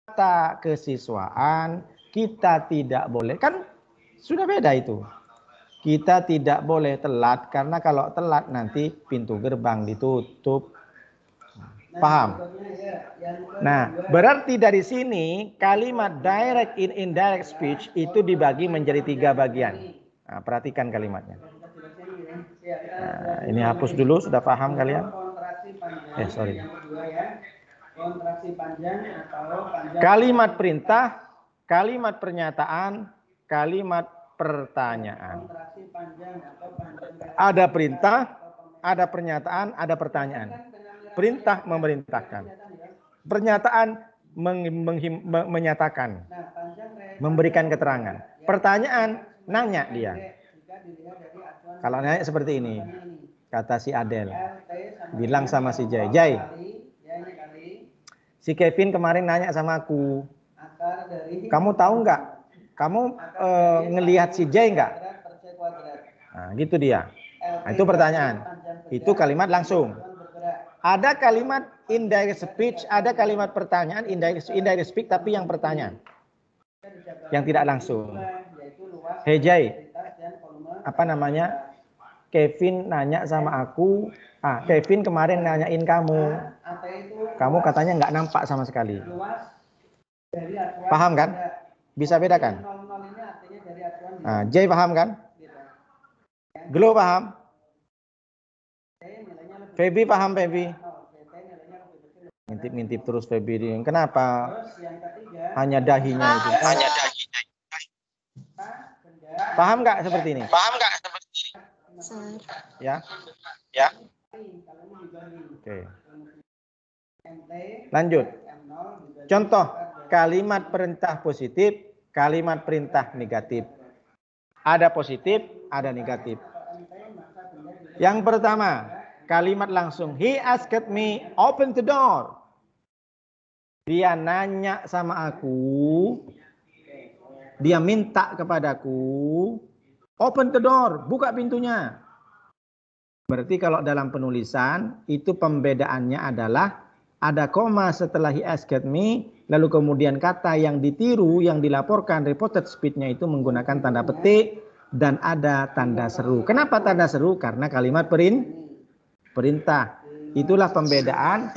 kata kesiswaan kita tidak boleh, kan sudah beda itu. Kita tidak boleh telat karena kalau telat nanti pintu gerbang ditutup. Paham? Nah, berarti dari sini kalimat direct in indirect speech itu dibagi menjadi 3 bagian. Nah, perhatikan kalimatnya. Nah, ini hapus dulu, sudah paham kalian? Sorry. Kalimat perintah, kalimat pernyataan, kalimat pertanyaan. Ada perintah, ada pernyataan, ada pertanyaan. Perintah memerintahkan. Pernyataan menyatakan, memberikan keterangan. Pertanyaan nanya dia. Kalau nanya seperti ini, kata si Adel, bilang sama si Jai, Jai, si Kevin kemarin nanya sama aku, kamu tahu nggak? Kamu ngelihat si Jai nggak? Nah, gitu dia. Nah, itu pertanyaan. Itu kalimat langsung. Ada kalimat indirect speech, ada kalimat pertanyaan indirect speech, tapi yang pertanyaan, yang tidak langsung. Hey Jai, apa namanya? Kevin nanya sama aku. Kevin kemarin nanyain kamu. Kamu katanya nggak nampak sama sekali. Paham kan? Bisa bedakan? Jay paham kan? Glo paham? Feby paham, Feby? Ngintip-ngintip terus Feby. Kenapa? Hanya dahinya itu. Paham nggak seperti ini? Paham nggak seperti ini? Ya? Ya? Oke. Lanjut. Contoh kalimat perintah positif, kalimat perintah negatif. Ada positif, ada negatif. Yang pertama, kalimat langsung. He asked me, open the door. Dia nanya sama aku. Dia minta kepadaku, open the door, buka pintunya. Berarti kalau dalam penulisan, itu pembedaannya adalah ada koma setelah he asked me, lalu kemudian kata yang ditiru, yang dilaporkan, reported speech-nya itu menggunakan tanda petik, dan ada tanda seru. Kenapa tanda seru? Karena kalimat perintah. Itulah perbedaan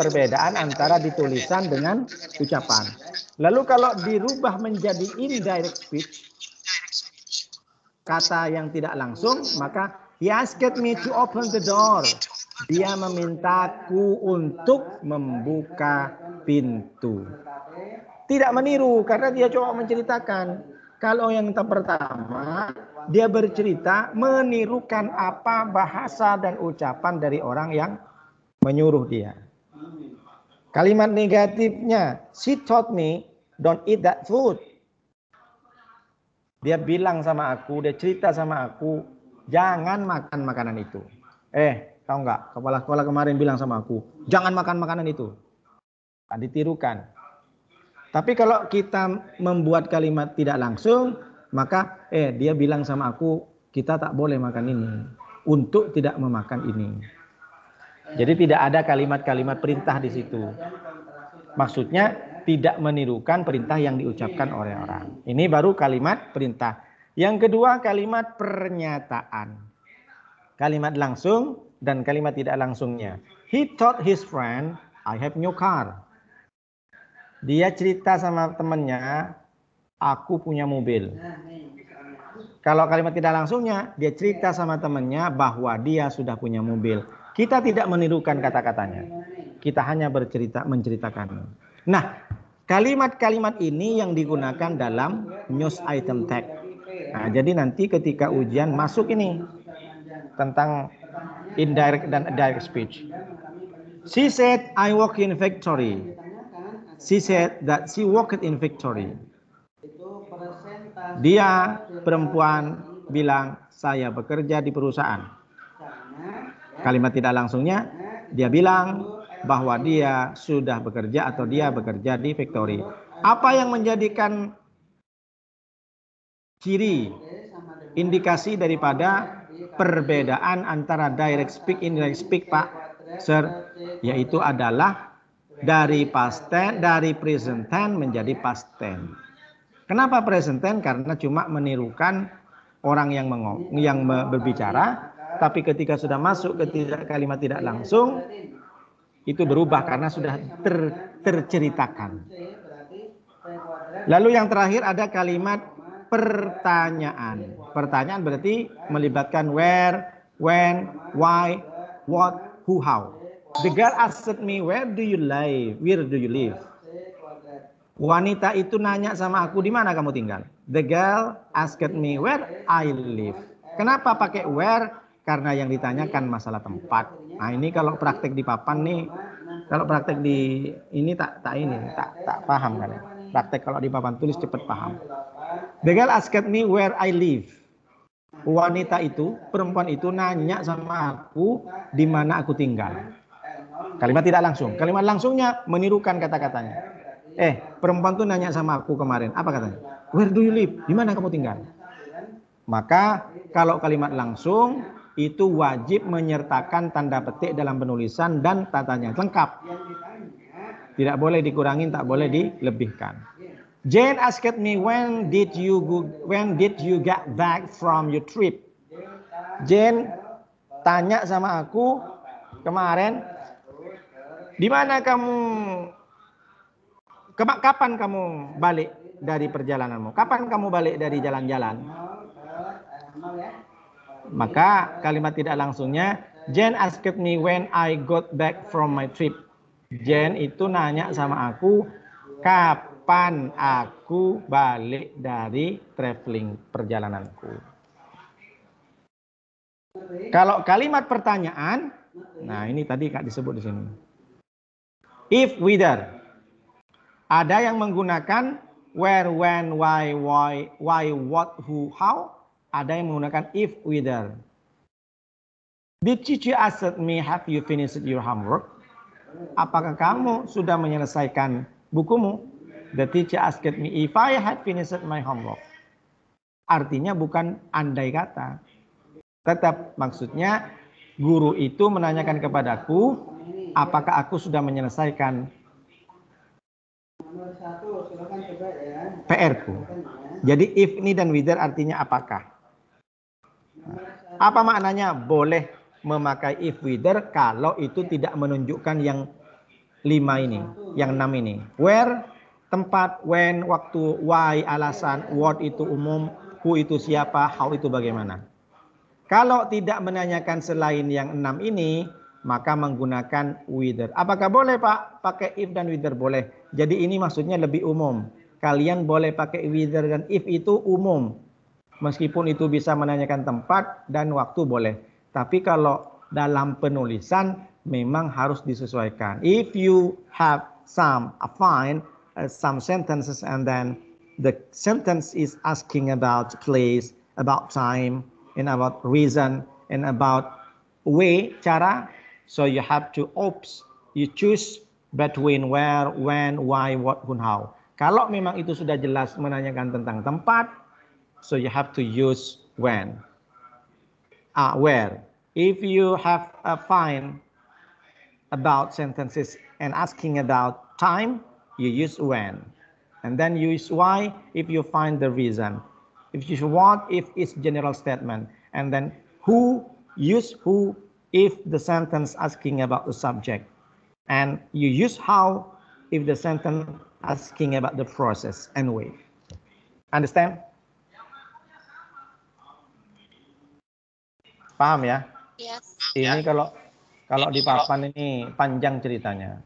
antara ditulisan dengan ucapan. Lalu kalau dirubah menjadi indirect speech, kata yang tidak langsung, maka he asked me to open the door. Dia memintaku untuk membuka pintu. Tidak meniru karena dia coba menceritakan. Kalau yang pertama, dia bercerita menirukan apa bahasa dan ucapan dari orang yang menyuruh dia. Kalimat negatifnya, she told me, don't eat that food. Dia bilang sama aku, dia cerita sama aku, jangan makan makanan itu. Tahu nggak? Kepala sekolah kemarin bilang sama aku, jangan makan makanan itu. Tak ditirukan. Tapi kalau kita membuat kalimat tidak langsung, maka dia bilang sama aku, kita tak boleh makan ini. Untuk tidak memakan ini. Jadi tidak ada kalimat-kalimat perintah di situ. Maksudnya tidak menirukan perintah yang diucapkan oleh orang. Ini baru kalimat perintah. Yang kedua kalimat pernyataan. Kalimat langsung dan kalimat tidak langsungnya. He told his friend, I have new car. Dia cerita sama temannya, aku punya mobil. Kalau kalimat tidak langsungnya, dia cerita sama temannya bahwa dia sudah punya mobil. Kita tidak menirukan kata-katanya. Kita hanya menceritakan. Nah, kalimat-kalimat ini yang digunakan dalam news item tag. Nah, jadi nanti ketika ujian masuk ini tentang indirect dan direct speech. She said, I work in factory. She said that she worked in factory. Dia perempuan bilang, saya bekerja di perusahaan. Kalimat tidak langsungnya, dia bilang bahwa dia sudah bekerja atau dia bekerja di factory. Apa yang menjadikan ciri, indikasi daripada perbedaan antara direct speak, indirect speak, Pak Sir, yaitu adalah dari past tense, dari present tense menjadi past tense. Kenapa present tense? Karena cuma menirukan orang yang berbicara, tapi ketika sudah masuk ke kalimat tidak langsung, itu berubah karena sudah terceritakan. Lalu yang terakhir ada kalimat pertanyaan. Pertanyaan berarti melibatkan where, when, why, what, who, how. The girl asked me, where do you live? Where do you live? Wanita itu nanya sama aku, di mana kamu tinggal? The girl asked me, where I live. Kenapa pakai where? Karena yang ditanyakan masalah tempat. Nah ini kalau praktek di papan nih, kalau praktek di ini tak paham kan ya. Praktek kalau di papan tulis cepat paham. The girl asked me where I live. Wanita itu, perempuan itu nanya sama aku di mana aku tinggal. Kalimat tidak langsung. Kalimat langsungnya menirukan kata-katanya. Perempuan tuh nanya sama aku kemarin. Apa katanya? Where do you live? Di mana kamu tinggal? Maka kalau kalimat langsung itu wajib menyertakan tanda petik dalam penulisan dan tatanya lengkap. Tidak boleh dikurangin, tak boleh dilebihkan. Jane asked me, when did you get back from your trip? Jane tanya sama aku kemarin, di mana kamu, kapan kamu balik dari perjalananmu? Kapan kamu balik dari jalan-jalan? Maka kalimat tidak langsungnya, Jane asked me when I got back from my trip. Jane itu nanya sama aku, kapan aku balik dari traveling perjalananku. Kalau kalimat pertanyaan, nah ini tadi Kak disebut di sini. If, whether. Ada yang menggunakan where, when, why, what, who, how. Ada yang menggunakan if, whether. Did teacher ask me, have you finished your homework? Apakah kamu sudah menyelesaikan bukumu? The teacher asked me if I had finished my homework. Artinya bukan andai kata. Tetap maksudnya guru itu menanyakan kepadaku, apakah aku sudah menyelesaikan PR-ku. Jadi if ini dan whether artinya apakah. Apa maknanya? Boleh memakai if whether kalau itu tidak menunjukkan yang 5 ini, yang 6 ini. Where, tempat, when, waktu, why, alasan, what itu umum, who itu siapa, how itu bagaimana. Kalau tidak menanyakan selain yang 6 ini, maka menggunakan whether. Apakah boleh Pak pakai if dan whether? Boleh. Jadi ini maksudnya lebih umum. Kalian boleh pakai whether dan if itu umum. Meskipun itu bisa menanyakan tempat dan waktu boleh. Tapi kalau dalam penulisan memang harus disesuaikan. If you have some sentences and then the sentence is asking about place, about time, and about reason, and about way, cara, so you have to you choose between where, when, why, what, who, how. Kalau memang itu sudah jelas menanyakan tentang tempat, so you have to use when. Where. If you have a find about sentences and asking about time, you use when. And then you use why if you find the reason. If you want, if it's general statement. And then who, use who if the sentence asking about the subject. And you use how if the sentence asking about the process and way. Understand? Paham ya? Yes. Ini kalau di papan ini panjang ceritanya.